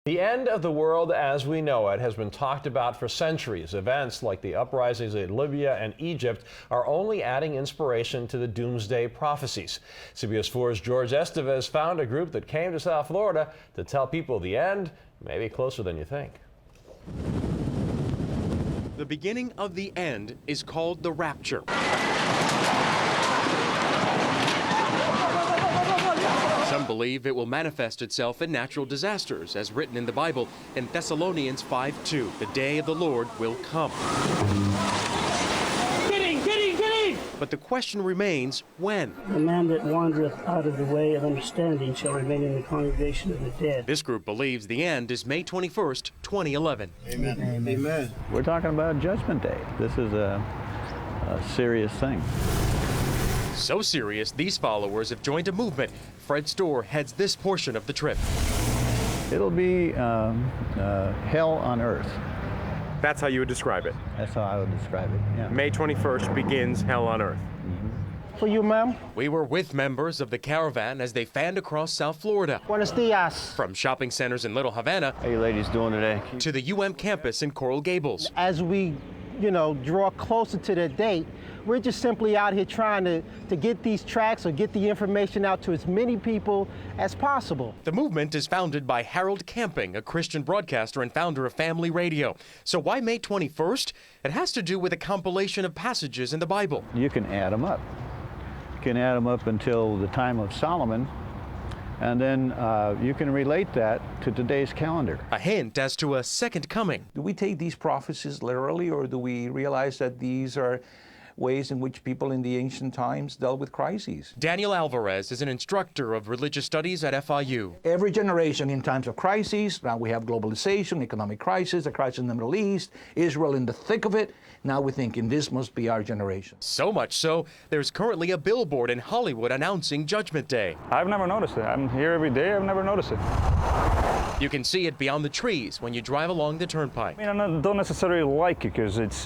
The end of the world as we know it has been talked about for centuries. Events like the uprisings in Libya and Egypt are only adding inspiration to the doomsday prophecies. CBS 4's George Estevez found a group that came to South Florida to tell people the end may be closer than you think. The beginning of the end is called the rapture. Some believe it will manifest itself in natural disasters, as written in the Bible in Thessalonians 5:2. The day of the Lord will come. But the question remains, when? The man that wandereth out of the way of understanding shall remain in the congregation of the dead. This group believes the end is May 21st, 2011. Amen. Amen. We're talking about Judgment Day. This is a serious thing. So serious, these followers have joined a movement. Fred Storr heads this portion of the trip. It'll be hell on earth. That's how you would describe it. That's how I would describe it, yeah. May 21st begins hell on earth. For you, ma'am. We were with members of the caravan as they fanned across South Florida. Buenos dias. From shopping centers in Little Havana How you ladies doing today? to the UM campus in Coral Gables. As we, draw closer to the date, we're just simply out here trying to get these tracks or get the information out to as many people as possible. The movement is founded by Harold Camping, a Christian broadcaster and founder of Family Radio. So why May 21st? It has to do with a compilation of passages in the Bible. You can add them up. You can add them up until the time of Solomon, and then you can relate that to today's calendar. A hint as to a second coming. Do we take these prophecies literally, or do we realize that these are ways in which people in the ancient times dealt with crises? Daniel Alvarez is an instructor of religious studies at FIU. Every generation in times of crises, now we have globalization, economic crisis, a crisis in the Middle East, Israel in the thick of it. Now we're thinking this must be our generation. So much so, there's currently a billboard in Hollywood announcing Judgment Day. I've never noticed it. I'm here every day. I've never noticed it. You can see it beyond the trees when you drive along the Turnpike. I mean, I don't necessarily like it because it's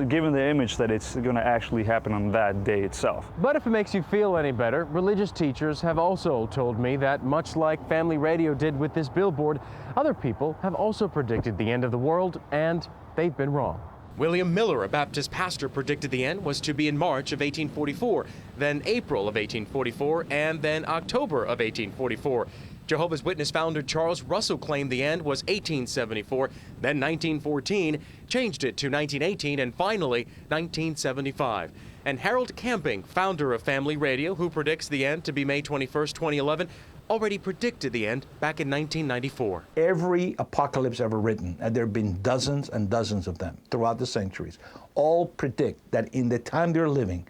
given the image that it's going to actually happen on that day itself. But if it makes you feel any better, religious teachers have also told me that much like Family Radio did with this billboard, other people have also predicted the end of the world, and they've been wrong. William Miller, a Baptist pastor, predicted the end was to be in March of 1844, then April of 1844, and then October of 1844. Jehovah's Witness founder Charles Russell claimed the end was 1874, then 1914, changed it to 1918, and finally 1975. And Harold Camping, founder of Family Radio, who predicts the end to be May 21st, 2011, already predicted the end back in 1994. Every apocalypse ever written, and there have been dozens and dozens of them throughout the centuries, all predict that in the time they're living,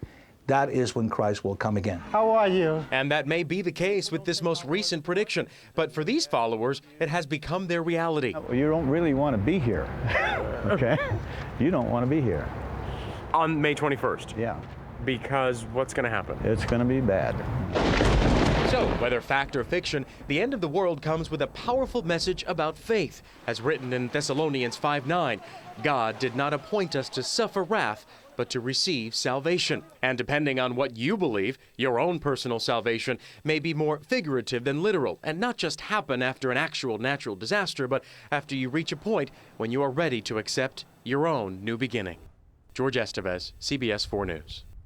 that is when Christ will come again. How are you? And that may be the case with this most recent prediction. But for these followers, it has become their reality. You don't really want to be here, okay? You don't want to be here. On May 21st? Yeah. Because what's going to happen? It's going to be bad. So, whether fact or fiction, the end of the world comes with a powerful message about faith. As written in Thessalonians 5:9, God did not appoint us to suffer wrath, but to receive salvation. And depending on what you believe, your own personal salvation may be more figurative than literal, and not just happen after an actual natural disaster, but after you reach a point when you are ready to accept your own new beginning. George Estevez, CBS 4 News.